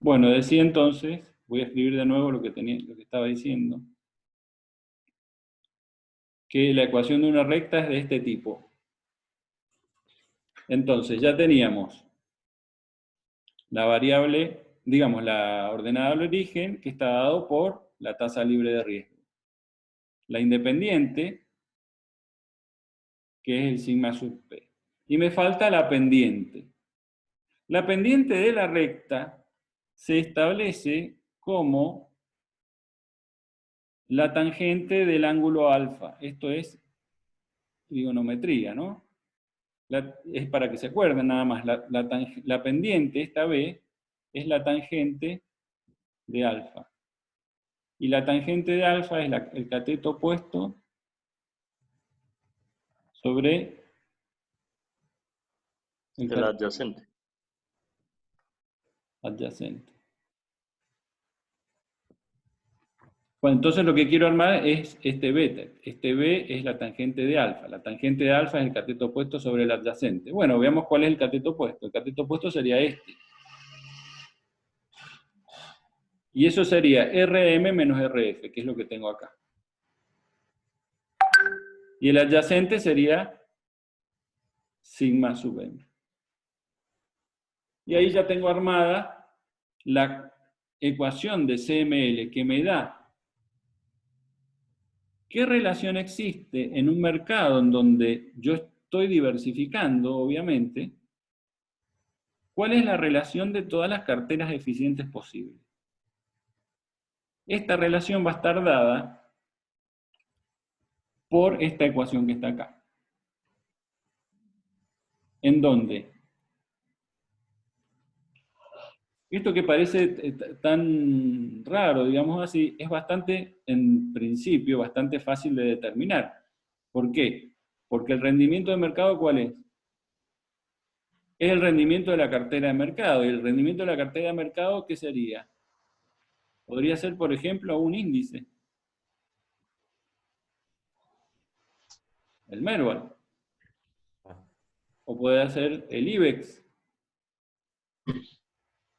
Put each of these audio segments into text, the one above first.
Bueno, decía entonces, voy a escribir de nuevo lo que estaba diciendo, que la ecuación de una recta es de este tipo. Entonces, ya teníamos la variable, digamos, la ordenada del origen, que está dado por la tasa libre de riesgo. La independiente, que es el sigma sub p. Y me falta la pendiente. La pendiente de la recta se establece como la tangente del ángulo alfa. Esto es trigonometría, ¿no? Es para que se acuerden nada más. La pendiente, esta b, es la tangente de alfa. Y la tangente de alfa es el cateto opuesto sobre el El cateto adyacente. adyacente. Bueno, entonces lo que quiero armar es este beta. Este b es la tangente de alfa. La tangente de alfa es el cateto opuesto sobre el adyacente. Bueno, veamos cuál es el cateto opuesto. El cateto opuesto sería este. Y eso sería Rm menos Rf, que es lo que tengo acá. Y el adyacente sería sigma sub m. Y ahí ya tengo armada la ecuación de CML que me da qué relación existe en un mercado en donde yo estoy diversificando, obviamente, cuál es la relación de todas las carteras eficientes posibles. Esta relación va a estar dada por esta ecuación que está acá. En donde esto que parece tan raro, digamos así, es bastante, en principio, bastante fácil de determinar. ¿Por qué? Porque el rendimiento de mercado, ¿cuál es? Es el rendimiento de la cartera de mercado. ¿Y el rendimiento de la cartera de mercado qué sería? Podría ser, por ejemplo, un índice. El Merval. O puede ser el IBEX.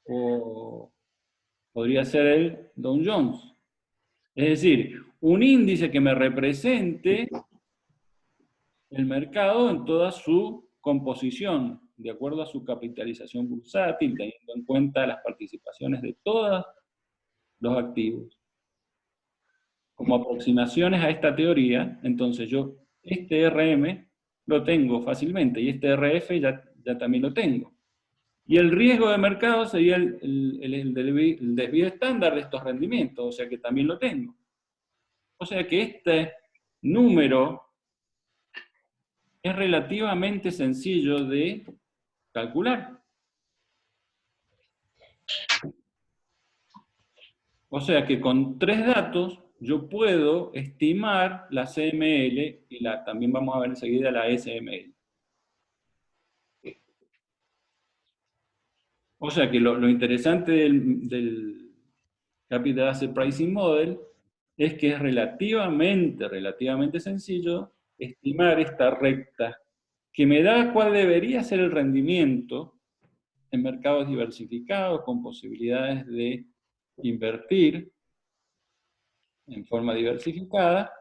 O podría ser el Dow Jones. Es decir, un índice que me represente el mercado en toda su composición, de acuerdo a su capitalización bursátil, teniendo en cuenta las participaciones de todos los activos. Como aproximaciones a esta teoría, entonces yo este RM lo tengo fácilmente y este RF ya también lo tengo. Y el riesgo de mercado sería el desvío estándar de estos rendimientos, o sea que también lo tengo. O sea que este número es relativamente sencillo de calcular. O sea que con 3 datos yo puedo estimar la CML y también vamos a ver enseguida la SML. O sea que lo interesante del Capital Asset Pricing Model es que es relativamente sencillo estimar esta recta que me da cuál debería ser el rendimiento en mercados diversificados con posibilidades de invertir en forma diversificada,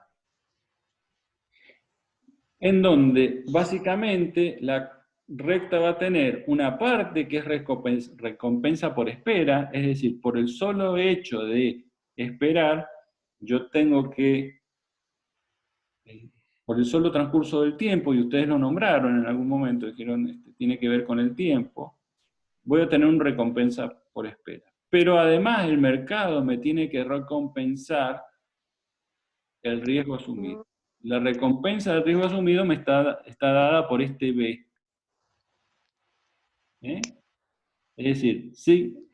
en donde básicamente la recta va a tener una parte que es recompensa por espera, es decir, por el solo hecho de esperar, yo tengo que, por el solo transcurso del tiempo, y ustedes lo nombraron en algún momento, dijeron, tiene que ver con el tiempo, voy a tener una recompensa por espera. Pero además el mercado me tiene que recompensar el riesgo asumido. La recompensa del riesgo asumido me está dada por este B. ¿Eh? Es decir, si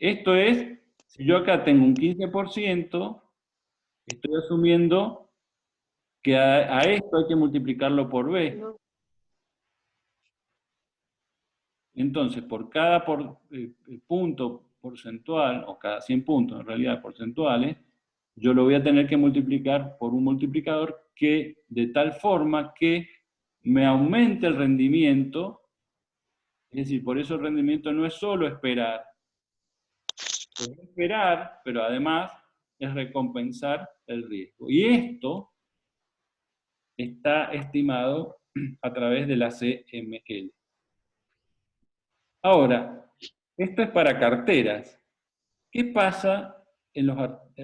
yo acá tengo un 15%, estoy asumiendo que a esto hay que multiplicarlo por B. Entonces, por cada punto porcentual, o cada 100 puntos en realidad porcentuales, yo lo voy a tener que multiplicar por un multiplicador que de tal forma que me aumente el rendimiento. Es decir, por eso el rendimiento no es solo esperar, es esperar, pero además es recompensar el riesgo. Y esto está estimado a través de la CML. Ahora, esto es para carteras. ¿Qué pasa en los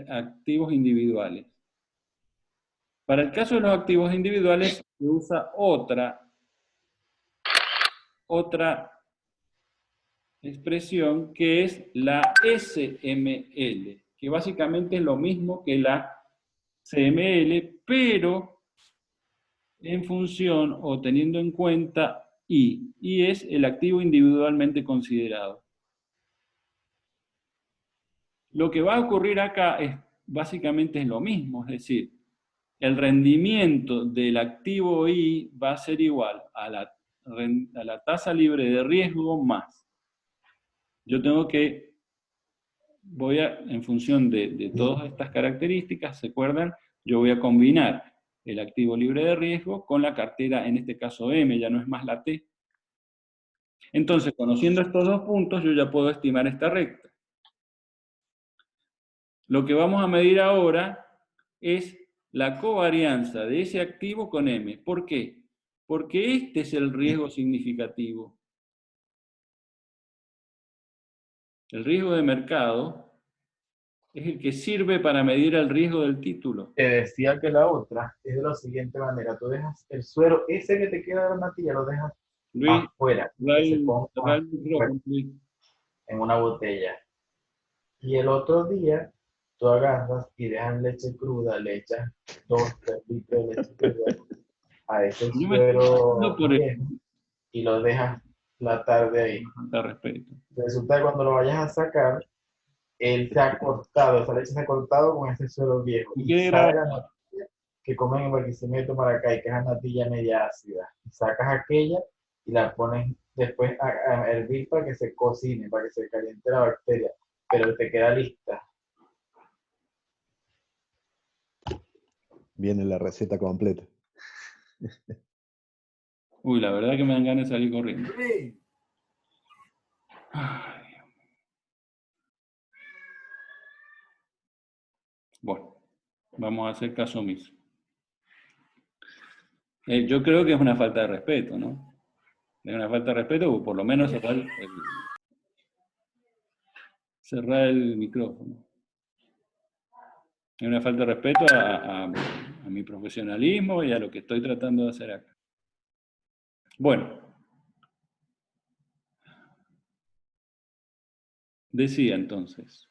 activos individuales? Para el caso de los activos individuales se usa otra expresión que es la SML, que básicamente es lo mismo que la CML, pero en función o teniendo en cuenta I. I es el activo individualmente considerado. Lo que va a ocurrir acá es básicamente es lo mismo, es decir, el rendimiento del activo I va a ser igual a la tasa libre de riesgo más. Yo tengo que, en función de todas estas características, ¿se acuerdan? Yo voy a combinar el activo libre de riesgo con la cartera, en este caso M, ya no es más la T. Entonces, conociendo estos dos puntos, yo ya puedo estimar esta recta. Lo que vamos a medir ahora es la covarianza de ese activo con M. ¿Por qué? Porque este es el riesgo significativo. El riesgo de mercado es el que sirve para medir el riesgo del título. Te decía que la otra es de la siguiente manera. Tú dejas el suero, ese que te queda de la natilla, lo dejas Luis, afuera, que se ponga cerrar el micrófono, Luis. en una botella. Y el otro día, tú agarras y dejas leche cruda, le echas 2, 3 litros de leche cruda a ese Yo me estoy pasando suero por el... viejo y lo dejas la tarde ahí. Falta de respeto. Resulta que cuando lo vayas a sacar, él se ha cortado, esa leche se ha cortado con ese suero viejo. Y Y quede grabado. sale la natilla que comen en Barquisimeto, Maracay, que es la natilla media ácida. Y sacas aquella y la pones después a hervir para que se cocine, para que se caliente la bacteria. Pero te queda lista. Viene la receta completa. Uy, la verdad que me dan ganas de salir corriendo. Ay. Bueno, vamos a hacer caso omiso. Yo creo que es una falta de respeto, ¿no? Es una falta de respeto, o por lo menos cerrar el micrófono. Es una falta de respeto a mi profesionalismo y a lo que estoy tratando de hacer acá. Bueno, decía entonces.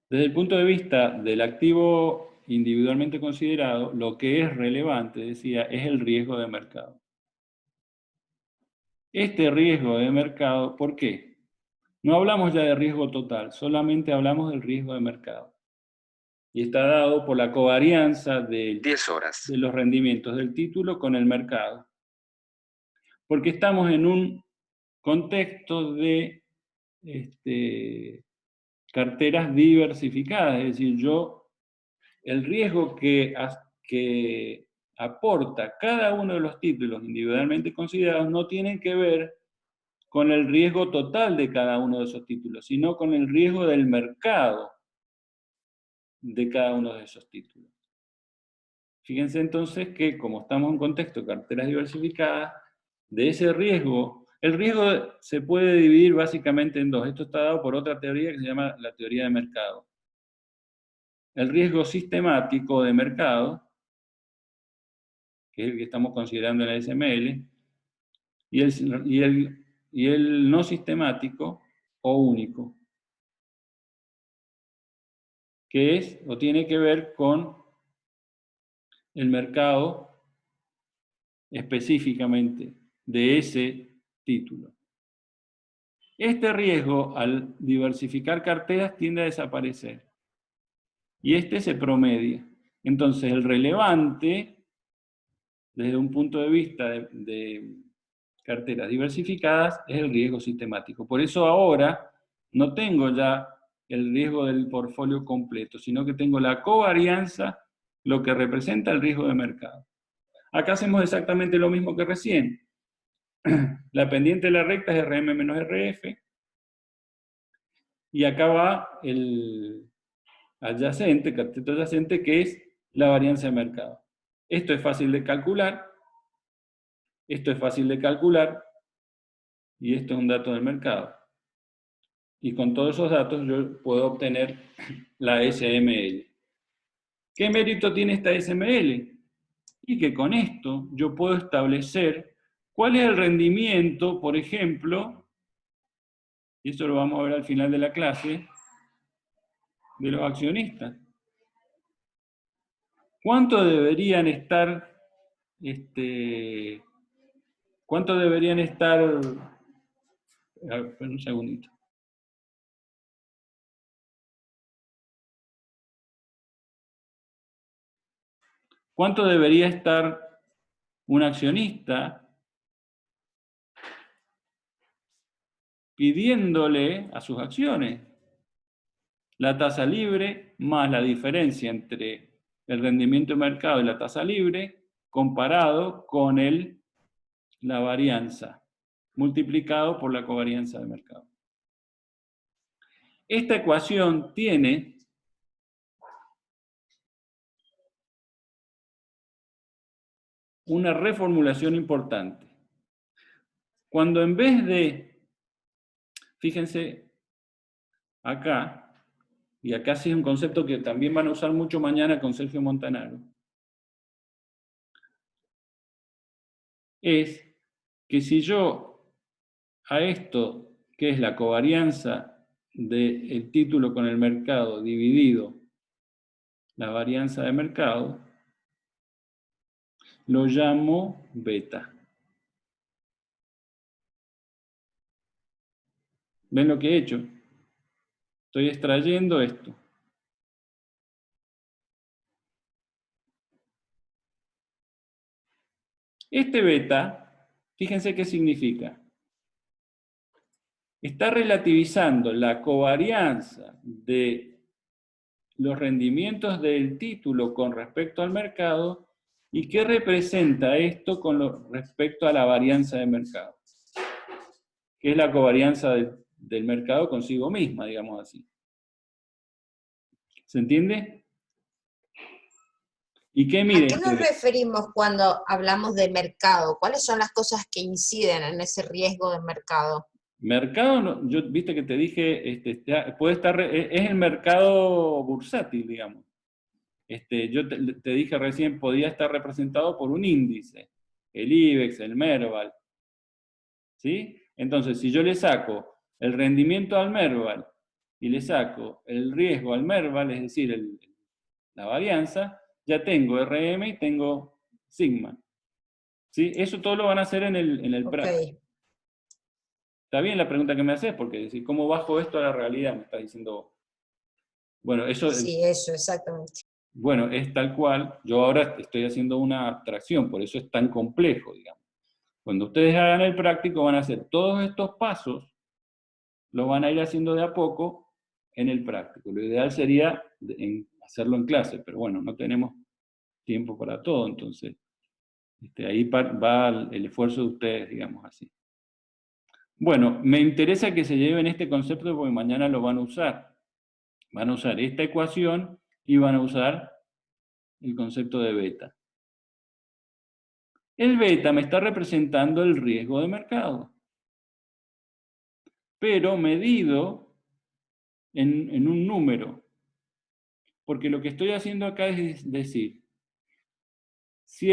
Desde el punto de vista del activo individualmente considerado, lo que es relevante, decía, es el riesgo de mercado. Este riesgo de mercado, ¿por qué? No hablamos ya de riesgo total, solamente hablamos del riesgo de mercado. Y está dado por la covarianza de 10 horas. de los rendimientos del título con el mercado. Porque estamos en un contexto de carteras diversificadas, es decir, el riesgo que aporta cada uno de los títulos individualmente considerados no tiene que ver con el riesgo total de cada uno de esos títulos, sino con el riesgo del mercado de cada uno de esos títulos. Fíjense entonces que como estamos en un contexto de carteras diversificadas, de ese riesgo, el riesgo se puede dividir básicamente en dos. Esto está dado por otra teoría que se llama la teoría de mercado. El riesgo sistemático de mercado, que es el que estamos considerando en la SML, y el no sistemático o único, que es o tiene que ver con el mercado específicamente de ese título. Este riesgo, al diversificar carteras, tiende a desaparecer. Y este se promedia. Entonces, el relevante, desde un punto de vista de carteras diversificadas, es el riesgo sistemático. Por eso ahora no tengo ya el riesgo del portfolio completo, sino que tengo la covarianza, lo que representa el riesgo de mercado. Acá hacemos exactamente lo mismo que recién. La pendiente de la recta es RM menos RF, y acá va el adyacente, cateto adyacente, que es la varianza de mercado. Esto es fácil de calcular, esto es fácil de calcular, y esto es un dato del mercado. Y con todos esos datos yo puedo obtener la SML. ¿Qué mérito tiene esta SML? Y que con esto yo puedo establecer cuál es el rendimiento, por ejemplo, y eso lo vamos a ver al final de la clase, de los accionistas. ¿Cuánto deberían estar, cuánto deberían estar, a ver, un segundito. ¿Cuánto debería estar un accionista pidiéndole a sus acciones? La tasa libre más la diferencia entre el rendimiento de mercado y la tasa libre comparado con la varianza multiplicado por la covarianza de mercado. Esta ecuación tiene una reformulación importante. Cuando en vez de, fíjense acá, y acá sí es un concepto que también van a usar mucho mañana con Sergio Montanaro, es que si yo a esto, que es la covarianza del título con el mercado dividido la varianza de mercado, lo llamo beta. ¿Ven lo que he hecho? Estoy extrayendo esto. Este beta, fíjense qué significa. Está relativizando la covarianza de los rendimientos del título con respecto al mercado y qué representa esto con respecto a la varianza de mercado, que es la covarianza del mercado consigo misma, digamos así. ¿Se entiende? ¿Y qué mide? ¿A qué nos referimos cuando hablamos de mercado? ¿Cuáles son las cosas que inciden en ese riesgo de mercado? Mercado, yo viste que te dije, puede estar, es el mercado bursátil, digamos. Yo te dije recién, podía estar representado por un índice, el IBEX, el Merval, ¿sí? Entonces, si yo le saco el rendimiento al Merval y le saco el riesgo al Merval, es decir, la varianza, ya tengo RM y tengo sigma. ¿Sí? Eso todo lo van a hacer en el práctico. Está bien la pregunta que me haces, porque si ¿cómo bajo esto a la realidad? Me estás diciendo vos. Bueno, eso... Sí, eso, exactamente. Bueno, es tal cual. Yo ahora estoy haciendo una abstracción, por eso es tan complejo, digamos. Cuando ustedes hagan el práctico van a hacer todos estos pasos, los van a ir haciendo de a poco en el práctico. Lo ideal sería hacerlo en clase, pero bueno, no tenemos tiempo para todo, entonces ahí va el esfuerzo de ustedes, digamos así. Bueno, me interesa que se lleven este concepto porque mañana lo van a usar. Van a usar esta ecuación y van a usar el concepto de beta. El beta me está representando el riesgo de mercado, pero medido en un número. Porque lo que estoy haciendo acá es decir, si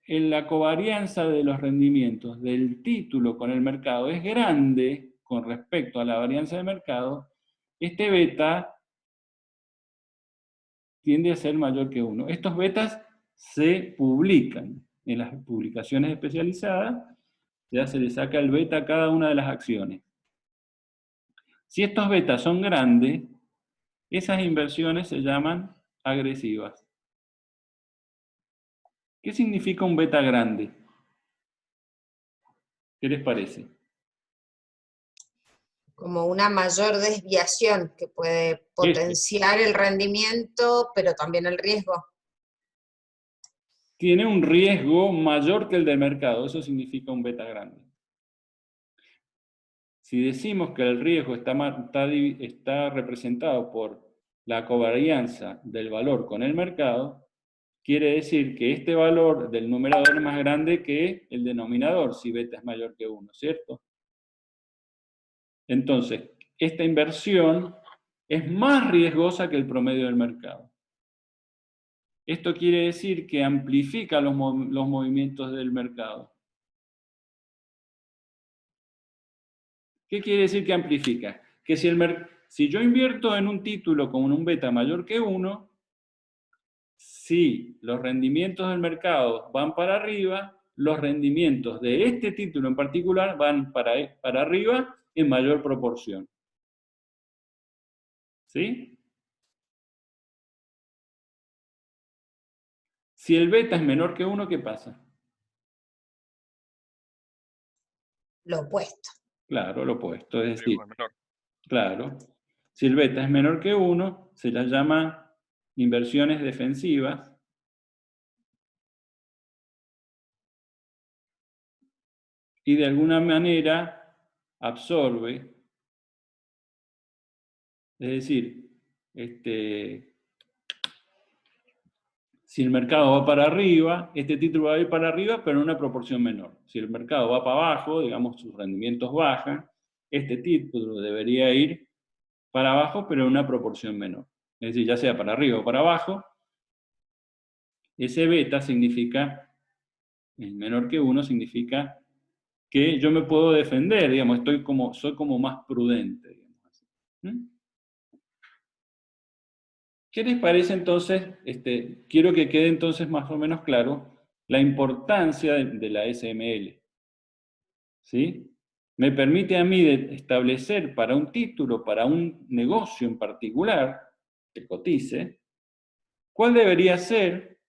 la covarianza de los rendimientos del título con el mercado es grande con respecto a la varianza de mercado, este beta tiende a ser mayor que 1. Estos betas se publican en las publicaciones especializadas, ya se le saca el beta a cada una de las acciones. Si estos betas son grandes, esas inversiones se llaman agresivas. ¿Qué significa un beta grande? ¿Qué les parece? Como una mayor desviación que puede Este potenciar el rendimiento, pero también el riesgo. tiene un riesgo mayor que el del mercado, eso significa un beta grande. Si decimos que el riesgo está representado por la covarianza del valor con el mercado, quiere decir que este valor del numerador es más grande que el denominador, si beta es mayor que 1, ¿cierto? Entonces, esta inversión es más riesgosa que el promedio del mercado. Esto quiere decir que amplifica los movimientos del mercado. ¿Qué quiere decir que amplifica? Que si yo invierto en un título con un beta mayor que 1, si los rendimientos del mercado van para arriba, los rendimientos de este título en particular van para arriba en mayor proporción. ¿Sí? Si el beta es menor que 1, ¿qué pasa? Lo opuesto. Claro, lo opuesto, es El decir, riesgo es menor. claro, si el beta es menor que 1, se las llama inversiones defensivas. Y de alguna manera absorbe, es decir, si el mercado va para arriba, este título va a ir para arriba, pero en una proporción menor. Si el mercado va para abajo, digamos, sus rendimientos bajan, este título debería ir para abajo, pero en una proporción menor. Es decir, ya sea para arriba o para abajo, ese beta significa, el menor que 1 significa que yo me puedo defender, digamos, soy como más prudente, digamos así. ¿Mm? ¿Qué les parece entonces? Quiero que quede entonces más o menos claro la importancia de la SML. ¿Sí? Me permite a mí establecer para un título, para un negocio en particular, que cotice, cuál debería ser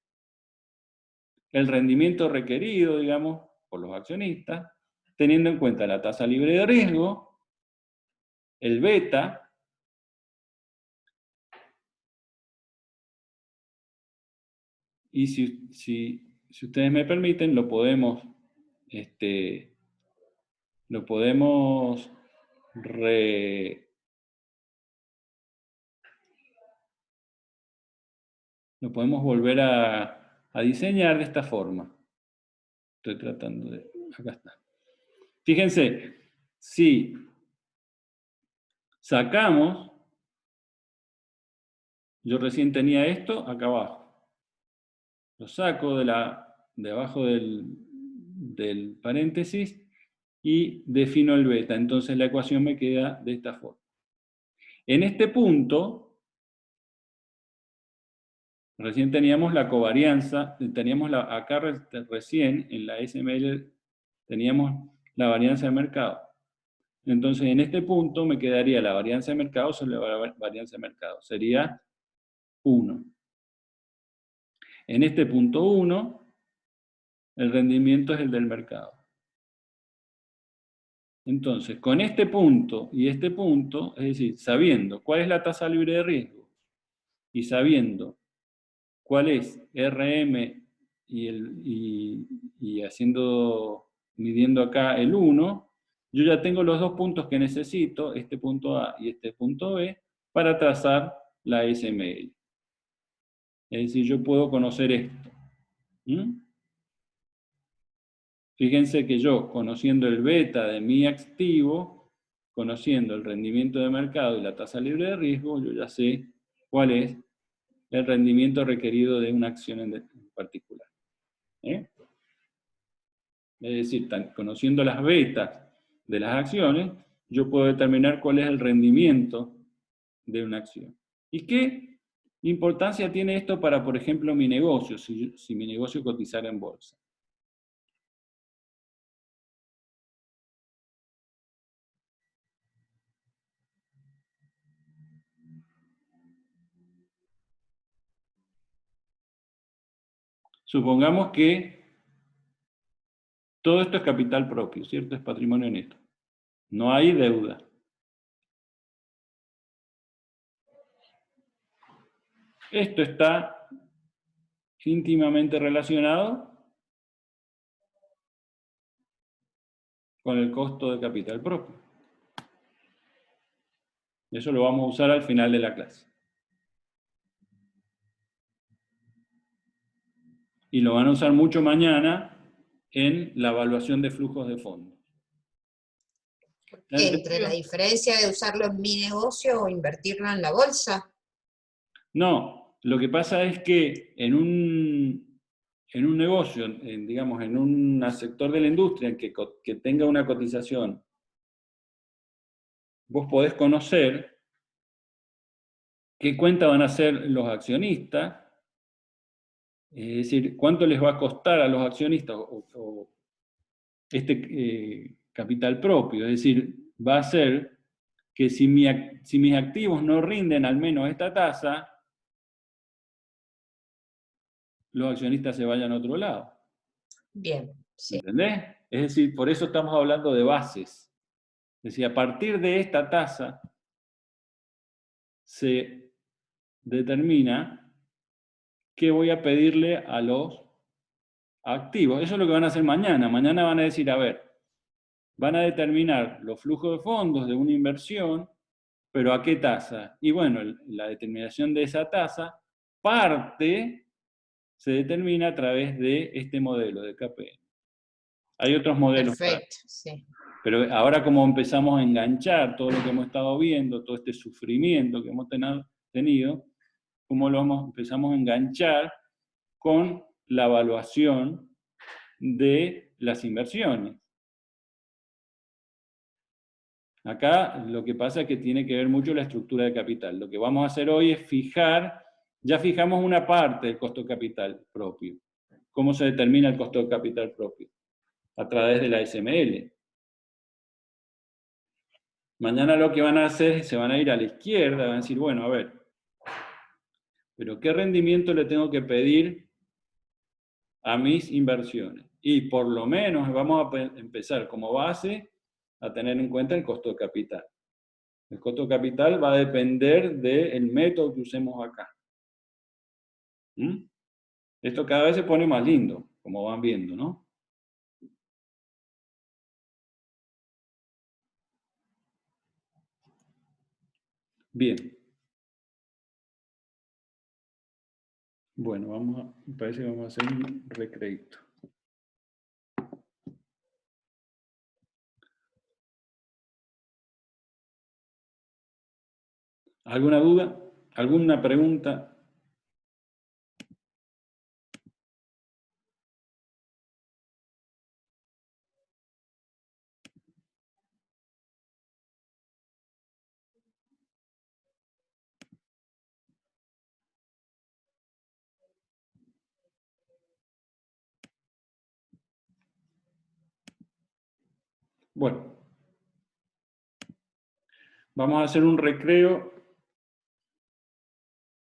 el rendimiento requerido, digamos, por los accionistas, teniendo en cuenta la tasa libre de riesgo, el beta, y si ustedes me permiten, lo podemos lo podemos volver a diseñar de esta forma. Estoy tratando de... Acá está. Fíjense, si sacamos, yo recién tenía esto acá abajo. Lo saco de abajo del paréntesis y defino el beta. Entonces la ecuación me queda de esta forma. En este punto, recién teníamos la covarianza, acá recién en la SML teníamos la varianza de mercado. Entonces en este punto me quedaría la varianza de mercado sobre la varianza de mercado. Sería 1. En este punto 1, el rendimiento es el del mercado. Entonces, con este punto y este punto, es decir, sabiendo cuál es la tasa libre de riesgo y sabiendo cuál es RM y midiendo acá el 1, yo ya tengo los dos puntos que necesito, este punto A y este punto B, para trazar la SML. Es decir, yo puedo conocer esto. ¿Mm? Fíjense que yo, conociendo el beta de mi activo, conociendo el rendimiento de mercado y la tasa libre de riesgo, yo ya sé cuál es el rendimiento requerido de una acción en particular. ¿Eh? Es decir, conociendo las betas de las acciones, yo puedo determinar cuál es el rendimiento de una acción. ¿Y qué importancia tiene esto para, por ejemplo, mi negocio, si mi negocio cotizara en bolsa? Supongamos que todo esto es capital propio, ¿cierto? Es patrimonio neto. No hay deuda. Esto está íntimamente relacionado con el costo de capital propio. Eso lo vamos a usar al final de la clase. Y lo van a usar mucho mañana en la evaluación de flujos de fondos. Entre la diferencia de usarlo en mi negocio o invertirlo en la bolsa. No, lo que pasa es que en un negocio, digamos, en un sector de la industria que tenga una cotización, vos podés conocer qué cuenta van a hacer los accionistas, es decir, cuánto les va a costar a los accionistas este capital propio. Es decir, va a ser que si mis activos no rinden al menos esta tasa, los accionistas se vayan a otro lado. Bien, sí. ¿Entendés? Es decir, por eso estamos hablando de bases. Es decir, a partir de esta tasa se determina qué voy a pedirle a los activos. Eso es lo que van a hacer mañana. Mañana van a decir, a ver, van a determinar los flujos de fondos de una inversión, pero ¿a qué tasa? Y bueno, la determinación de esa tasa, parte se determina a través de este modelo de KPM. Hay otros modelos. Perfecto, sí. Pero ahora como empezamos a enganchar todo lo que hemos estado viendo, todo este sufrimiento que hemos tenido, cómo empezamos a enganchar con la evaluación de las inversiones. Acá lo que pasa es que tiene que ver mucho la estructura de capital. Lo que vamos a hacer hoy es ya fijamos una parte del costo de capital propio. ¿Cómo se determina el costo de capital propio? A través de la SML. Mañana lo que van a hacer es se van a ir a la izquierda, van a decir, bueno, a ver, pero ¿qué rendimiento le tengo que pedir a mis inversiones? Y por lo menos vamos a empezar como base a tener en cuenta el costo de capital. El costo de capital va a depender del método que usemos acá. ¿Mm? Esto cada vez se pone más lindo, como van viendo, ¿no? Bien. Bueno, me parece que vamos a hacer un recreito. ¿Alguna duda? ¿Alguna pregunta? Bueno, vamos a hacer un recreo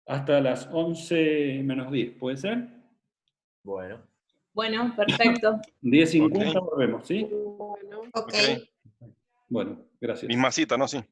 hasta las 11 menos 10, ¿puede ser? Bueno. Bueno, perfecto. 10:50 Ok. volvemos, ¿sí? Ok. Ok. Bueno, gracias. Misma cita, ¿no? Sí.